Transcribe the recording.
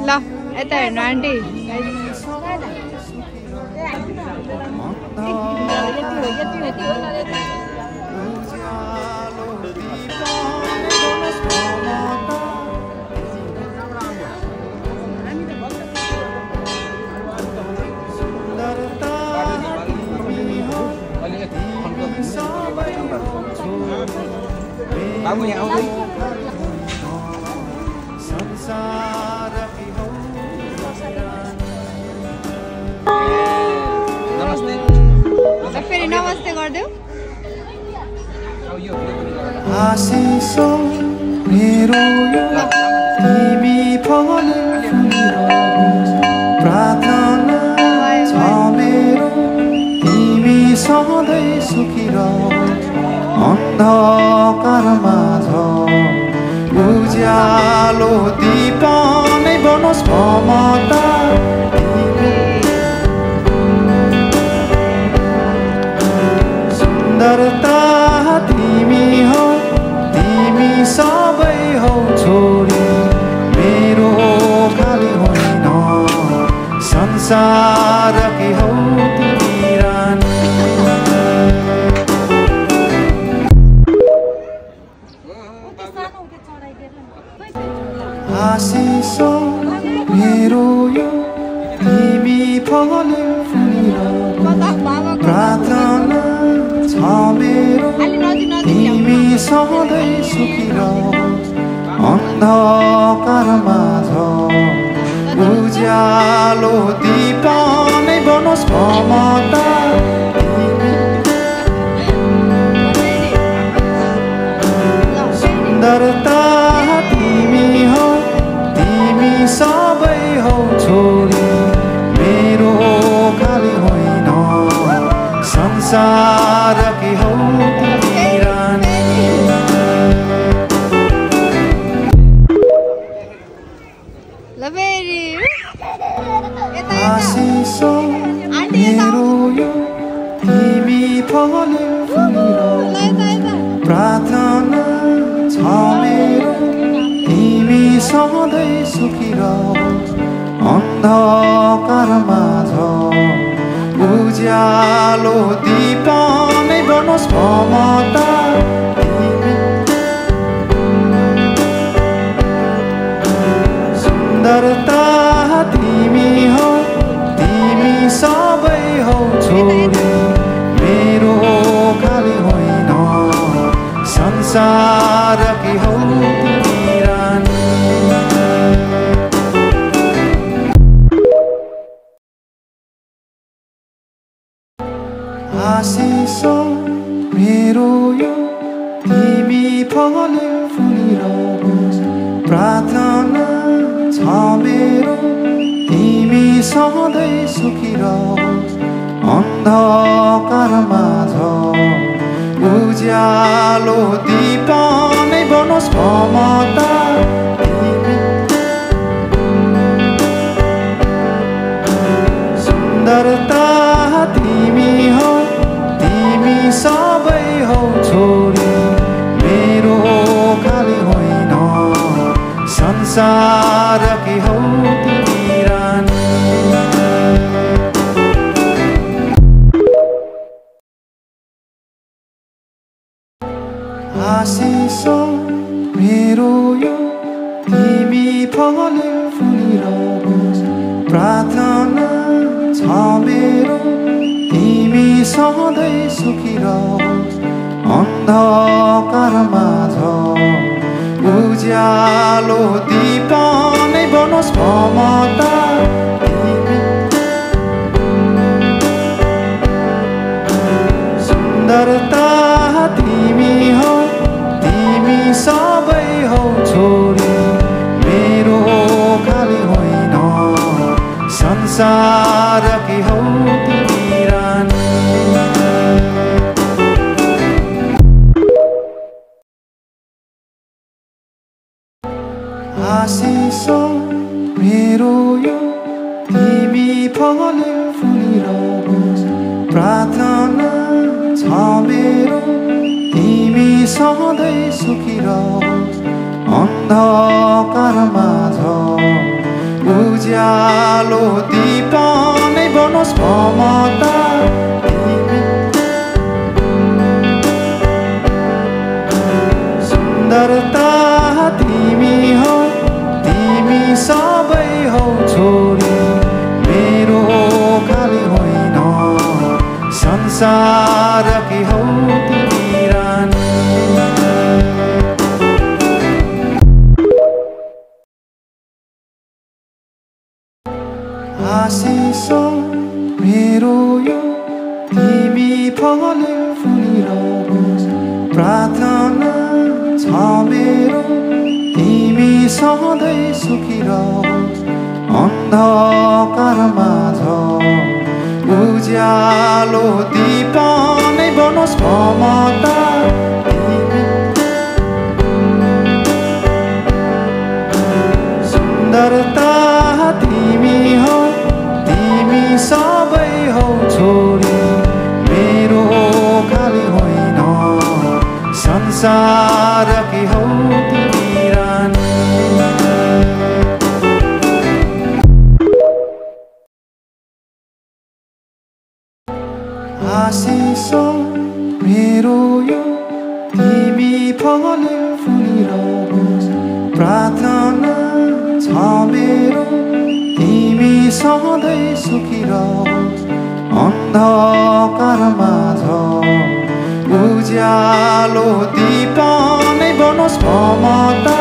ल यता हेर्नु आन्टी बाबु यहाँ आउँदै फेरि नमस्ते गरिदेऊ आशिषो मेरो यो तिमी फले प्रार्थना छ मेरो तिमी सधैँ सुखी रहोस् अन्धकारमा छ उज्यालो दीप नै बनोस् ममता सुन्दरता तिमी हो तिमी सबै हो छोरी मेरो खाली होइन संसारकी हौ तिमी रानी आशिषो मेरो यो तिमी फले प्रार्थना छ मेरो तिमी सधैँ सुखी रहोस् अन्धकारमा छ उज्यालो दीप नै बनोस् ममता सुन्दरता तिमी हो तिमी सबै हो छोरी मेरो खाली होइन संसारकी हौ तिमी रानी आशिषो मेरो यो तिमी फले प्रार्थना छ मेरो तिमी सधैँ सुखी रहोस् अन्धकारमा छ उज्यालो दीप नै बनोस् ममता सुन्दरता तिमी हो तिमी सबै हो छोरी मेरो खाली होइन संसारकी हौ तिमी रानी आशिषो मेरो यो तिमी फले फुलिरहोस् प्रार्थना छ मेरो तिमी सधैँ सुखी रहोस् अन्धकारमा छ उज्यालो दीप नै बनोस् ममता सुन्दरता तिमी हो तिमी सबै हो छोरी मेरो खाली होइन संसारकी हौ तिमी रानी आशिषो मेरो यो तिमी फले फुलिरहोस् प्रार्थना छ मेरो तिमी सधैँ सुखी रहोस् अन्धकारमा छ उज्यालो दीप नै बनोस् ममता सुन्दरता तिमी हो तिमी सबै हो छोरी मेरो खाली होइन संसारकी हौ तिमी रानी आशिषो मेरो यो तिमी फले फुलिरहोस् प्रार्थना छ मेरो तिमी सधैँ सुखी रहोस् अन्धकारमा छ उज्यालो दीप नै बनोस् ममता तिमी सुन्दरता तिमी हो तिमी सबै हौ छोरी मेरो खाली होइन संसारकी हौ तिमी रानी आशिष मेरो यो तिमी फले फुलिरहोस् प्रार्थना छ मेरो तिमी सधैँ सुखी रहोस् अन्धकारमा छ उज्यालो दीप नै बनोस् ममता तिमी सुन्दरता तिमी हो तिमी सबै हौ छोरी मेरो खाली होइन संसारकी हौ तिमी रानी आशिष मेरो यो तिमी फले फुलिरहोस् प्रार्थना छ मेरो तिमी सधैँ सुखी रहोस् अन्धकारमा छ उज्यालो दीप नै बनोस् ममता